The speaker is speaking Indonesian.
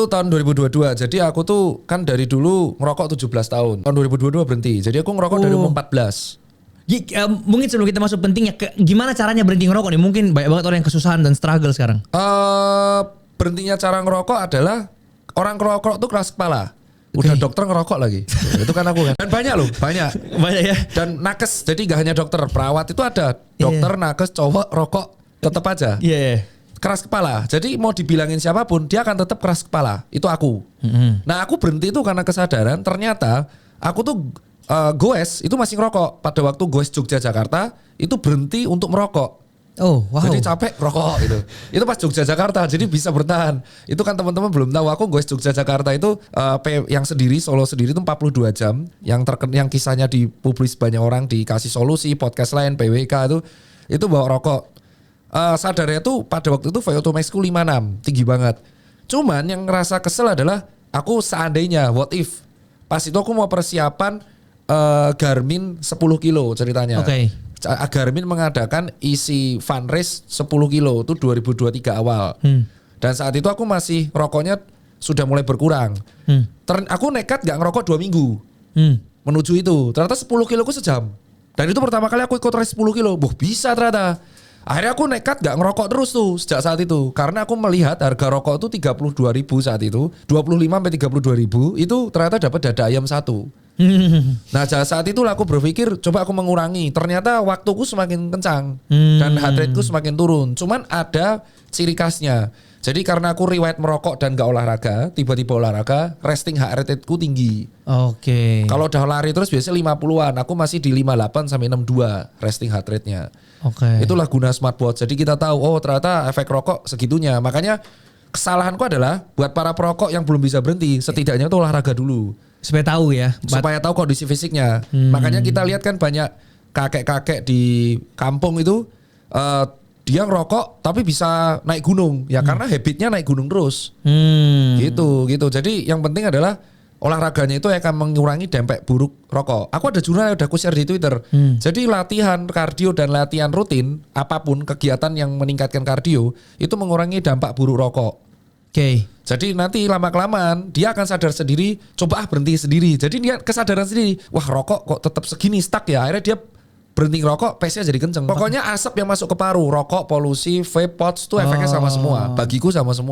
Itu tahun 2022. Jadi aku tuh kan dari dulu ngerokok 17 tahun. Tahun 2022 berhenti. Jadi aku ngerokok dari umur 14. Mungkin sebelum kita masuk pentingnya, gimana caranya berhenti ngerokok nih? Mungkin banyak banget orang yang kesusahan dan struggle sekarang. Berhentinya cara ngerokok adalah orang ngerokok tuh keras kepala. Udah dokter ngerokok lagi. Itu kan aku kan. Dan banyak loh, banyak. Banyak ya. Dan nakes, jadi gak hanya dokter, perawat itu ada. Dokter, nakes, cowok, rokok, tetap aja. Iya. Keras kepala. Jadi mau dibilangin siapapun, dia akan tetap keras kepala. Itu aku. Nah aku berhenti itu karena kesadaran, ternyata aku tuh goes, itu masih ngerokok. Pada waktu goes Jogja Jakarta, itu berhenti untuk merokok. Oh wow. Jadi capek rokok itu. Itu pas Jogja Jakarta, jadi bisa bertahan. Itu kan teman-teman belum tahu, aku goes Jogja Jakarta itu yang sendiri, solo sendiri itu 42 jam. Yang kisahnya dipublis banyak orang, dikasih solusi, podcast lain, PWK itu bawa rokok. Sadarnya tuh pada waktu itu VO2 Max ku 56, tinggi banget. Cuman yang ngerasa kesel adalah aku seandainya, what if pas itu aku mau persiapan Garmin 10 kilo ceritanya. Oke. Garmin mengadakan isi fun race 10 kilo itu 2023 awal. Dan saat itu aku masih rokoknya sudah mulai berkurang. Aku nekat gak ngerokok 2 minggu menuju itu. Ternyata 10 kilo ku sejam. Dan itu pertama kali aku ikut race 10 kilo. Bisa ternyata. Akhirnya aku nekat gak ngerokok terus tuh sejak saat itu. Karena aku melihat harga rokok itu 32.000 saat itu. 25-32.000 itu ternyata dapat dada ayam 1. Nah saat itulah aku berpikir coba aku mengurangi. Ternyata waktuku semakin kencang dan heart rateku semakin turun. Cuman ada ciri khasnya. Jadi karena aku riwayat merokok dan gak olahraga, tiba-tiba olahraga, resting heart rateku tinggi. Oke. Kalau udah lari terus biasanya 50-an, aku masih di 58 sampai 62 resting heart rate-nya. Oke. Itulah guna smartwatch. Jadi kita tahu oh ternyata efek rokok segitunya. Makanya kesalahanku adalah buat para perokok yang belum bisa berhenti, setidaknya tuh olahraga dulu. Supaya tahu ya. Supaya tahu kondisi fisiknya. Makanya kita lihat kan banyak kakek-kakek di kampung itu dia ngerokok tapi bisa naik gunung. Ya karena habitnya naik gunung terus. Gitu. Jadi yang penting adalah olahraganya itu akan mengurangi dampak buruk rokok. Aku ada jurnal yang udah aku share di Twitter. Jadi latihan kardio dan latihan rutin, apapun kegiatan yang meningkatkan kardio, itu mengurangi dampak buruk rokok. Oke. Jadi nanti lama-kelamaan dia akan sadar sendiri, coba berhenti sendiri. Jadi dia kesadaran sendiri, wah rokok kok tetap segini stuck ya. Akhirnya dia berhenti ngerokok, pace-nya jadi kenceng. Pokoknya asap yang masuk ke paru, rokok, polusi, vape pods itu efeknya sama semua. Bagiku sama semua.